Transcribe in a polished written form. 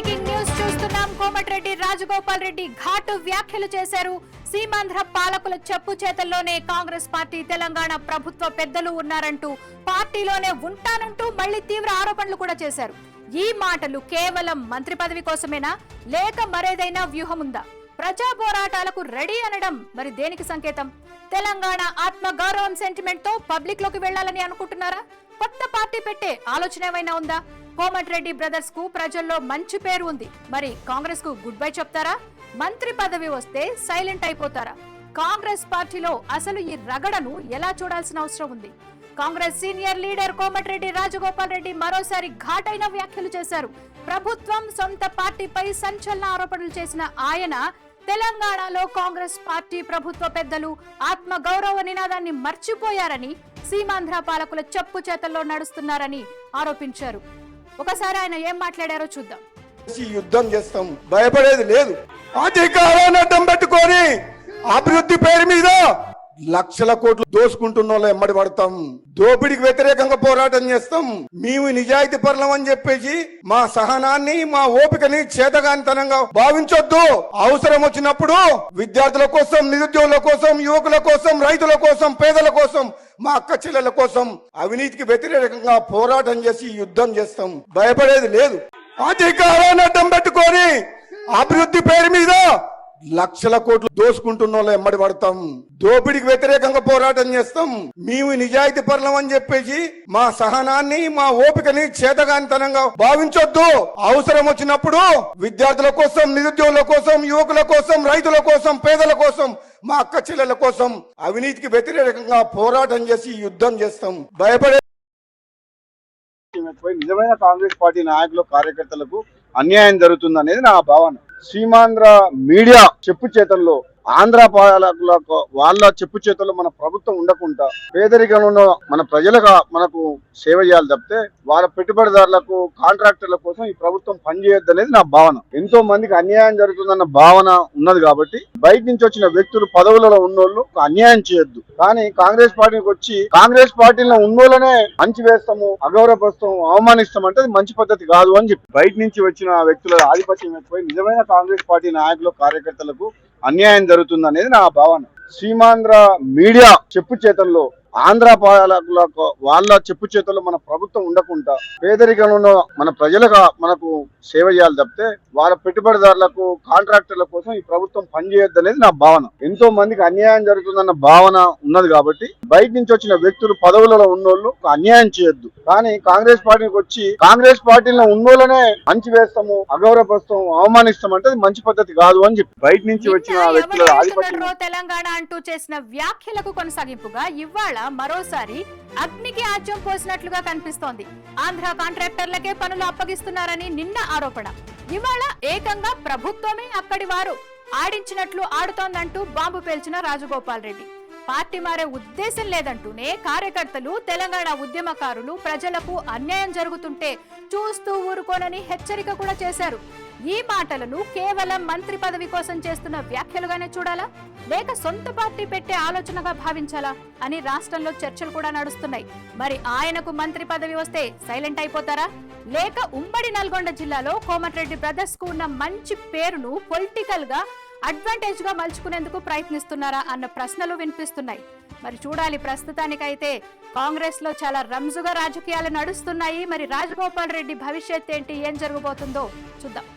Breaking news చూస్తున్నాం. కోమటిరెడ్డి రాజగోపాల్ రెడ్డి ఘాటు వ్యాఖ్యలు చేశారు. సీమాంధ్ర పాలకుల చెప్పు చేతల్లోనే కాంగ్రెస్ పార్టీ తెలంగాణ ప్రభుత్వ పెద్దలు ఉన్నారంటూ, పార్టీలోనే ఉంటానంటూ మళ్లీ తీవ్ర ఆరోపణలు కూడా చేశారు. ఈ మాటలు కేవలం మంత్రి పదవి కోసమేనా, లేక మరేదైనా వ్యూహం ఉందా? ప్రజా పోరాటాలకు రెడీ అనడం మరి దేనికి సంకేతం? తెలంగాణ ఆత్మ గౌరవం సెంటిమెంట్ తో పబ్లిక్ లోకి వెళ్లాలని అనుకుంటున్నారా? కొత్త పార్టీ పెట్టే ఆలోచన ఏమైనా ఉందా? కోమటిరెడ్డి బ్రదర్స్ కు ప్రజల్లో మంచి పేరు ఉంది. మరి కాంగ్రెస్ కు గుడ్ బై చెప్తారా? మంత్రి పదవి వస్తే సైలెంట్ అయిపోతారా? కాంగ్రెస్ పార్టీలో అసలు ఈ రగడను ఎలా చూడాల్సిన అవసరం ఉంది? కాంగ్రెస్ సీనియర్ లీడర్ కోమటిరెడ్డి రాజగోపాల్ రెడ్డి మరోసారి ఘాటైన వ్యాఖ్యలు చేశారు. ప్రభుత్వం సొంత పార్టీపై సంచలన ఆరోపణలు చేసిన ఆయన, తెలంగాణలో కాంగ్రెస్ పార్టీ ప్రభుత్వ పెద్దలు ఆత్మ గౌరవ నినాదాన్ని మర్చిపోయారని, సీమాంధ్ర పాలకుల చెప్పు చేతల్లో నడుస్తున్నారని ఆరోపించారు. ఒకసారి ఆయన ఏం మాట్లాడారో చూద్దాం. యుద్ధం చేస్తాం, భయపడేది లేదు. అధికారాన్ని అడ్డం పెట్టుకొని అభివృద్ధి పేరు మీద లక్షల కోట్లు దోసుకుంటున్న వాళ్ళు ఎమ్మడి పడతాం. దోపిడికి వ్యతిరేకంగా పోరాటం చేస్తాం. మేము నిజాయితీ పరులం అని చెప్పేసి మా సహనాన్ని, మా ఓపికని చేతగానితనంగా భావించొద్దు. అవసరం వచ్చినప్పుడు విద్యార్థుల కోసం, నిరుద్యోగుల కోసం, యువకుల కోసం, రైతుల కోసం, పేదల కోసం, మా అక్క చెల్లెల కోసం అవినీతికి వ్యతిరేకంగా పోరాటం చేసి యుద్ధం చేస్తాం, భయపడేది లేదు. అధికారాన్ని అడ్డం పెట్టుకొని అభివృద్ధి పేరు మీద లక్షల కోట్లు దోసుకుంటున్న వాళ్ళు ఎమ్మడి పడతాం. దోపిడికి వ్యతిరేకంగా పోరాటం చేస్తాం. మేము నిజాయితీ పరులం అని చెప్పేసి మా సహనాన్ని, మా ఓపికని చేతగానితనంగా భావించొద్దు. అవసరం వచ్చినప్పుడు విద్యార్థుల కోసం, నిరుద్యోగుల కోసం, యువకుల కోసం, రైతుల కోసం, పేదల కోసం, మా అక్క చెల్లెల కోసం అవినీతికి వ్యతిరేకంగా పోరాటం చేసి యుద్ధం చేస్తాం, భయపడే. నిజమైన కాంగ్రెస్ పార్టీ నాయకులు, కార్యకర్తలకు అన్యాయం జరుగుతుందనేది నా భావన. సీమాంధ్ర మీడియా చెప్పు చేతల్లో, ఆంధ్ర పాలకులకు వాళ్ళ చెప్పు చేతుల్లో మన ప్రభుత్వం ఉండకుండా పేదరికంలో మన ప్రజలుగా మనకు సేవ చేయాలి తప్పితే వాళ్ళ పెట్టుబడిదారులకు, కాంట్రాక్టర్ల కోసం ఈ ప్రభుత్వం పనిచేయొద్దు అనేది నా భావన. ఎంతో మందికి అన్యాయం జరుగుతుందన్న భావన ఉన్నది కాబట్టి బయట నుంచి వచ్చిన వ్యక్తులు, పదవులలో ఉన్నోళ్ళు అన్యాయం చేయొద్దు. కానీ కాంగ్రెస్ పార్టీకి వచ్చి కాంగ్రెస్ పార్టీలో ఉన్నోళ్ళనే మంచి వేస్తాము, అగౌరవపరుస్తాము, అవమానిస్తాం అంటే అది మంచి పద్ధతి కాదు అని చెప్పి బయట నుంచి వచ్చిన వ్యక్తుల ఆధిపత్యం ఎక్కువై నిజమైన కాంగ్రెస్ పార్టీ నాయకులు, కార్యకర్తలకు అన్యాయం జరుగుతుందనేది నా భావన. సీమాంధ్ర మీడియా చెప్పు చేతల్లో, ఆంధ్ర పాలకులకు వాళ్ళ చెప్పు చేతుల్లో మన ప్రభుత్వం ఉండకుండా పేదరికంలో మన ప్రజలుగా మనకు సేవ చేయాలి తప్పితే వాళ్ళ పెట్టుబడిదారులకు, కాంట్రాక్టర్ల కోసం ఈ ప్రభుత్వం పనిచేయొద్దు అనేది నా భావన. ఎంతో మందికి అన్యాయం జరుగుతుందన్న భావన ఉన్నది కాబట్టి బయట నుంచి వచ్చిన వ్యక్తులు, పదవులలో ఉన్నోళ్ళు అన్యాయం చేయొద్దు. కానీ కాంగ్రెస్ పార్టీకి వచ్చి కాంగ్రెస్ పార్టీలో ఉన్నోళ్ళనే మంచి వేస్తాము, అగౌరవపరుస్తాము, అవమానిస్తాం అంటే అది మంచి పద్ధతి కాదు అని చెప్పి బయట నుంచి వచ్చిన వ్యక్తుల ఆధిపత్యం. తెలంగాణ అంటూ చేసిన వ్యాఖ్యలకు కొనసాగింపుగా ఇవాళ మరోసారి అగ్నికి ఆజ్యం పోసినట్లుగా కనిపిస్తోంది. ఆంధ్ర కాంట్రాక్టర్లకే పనులు అప్పగిస్తున్నారని నిన్న ఆరోపణ. ఇవాళ ఏకంగా ప్రభుత్వమే అక్కడి వారు ఆడించినట్లు ఆడుతోందంటూ బాంబు పేల్చిన రాజగోపాల్ రెడ్డి. పార్టీ మారే ఉద్దేశం లేదంటూనే కార్యకర్తలు, తెలంగాణ ఉద్యమకారులు ప్రజలకు అన్యాయం జరుగుతుంటే చూస్తూ ఊరుకోనని హెచ్చరిక కూడా చేశారు. ఈ మాటలను కేవలం మంత్రి పదవి కోసం చేస్తున్న వ్యాఖ్యలుగానే చూడాలా, లేక సొంత పార్టీ పెట్టే ఆలోచనగా భావించాలా అని రాష్ట్రంలో చర్చలు కూడా నడుస్తున్నాయి. మరి ఆయనకు మంత్రి పదవి వస్తే సైలెంట్ అయిపోతారా, లేక ఉమ్మడి నల్గొండ జిల్లాలో కోమటిరెడ్డి బ్రదర్స్ కు ఉన్న మంచి పేరును పొలిటికల్ గా అడ్వాంటేజ్ గా మలుచుకునేందుకు ప్రయత్నిస్తున్నారా అన్న ప్రశ్నలు వినిపిస్తున్నాయి. మరి చూడాలి. ప్రస్తుతానికైతే కాంగ్రెస్ లో చాలా రంజుగా రాజకీయాలు నడుస్తున్నాయి. మరి రాజగోపాల్ రెడ్డి భవిష్యత్ ఏంటి, ఏం జరగబోతుందో చూద్దాం.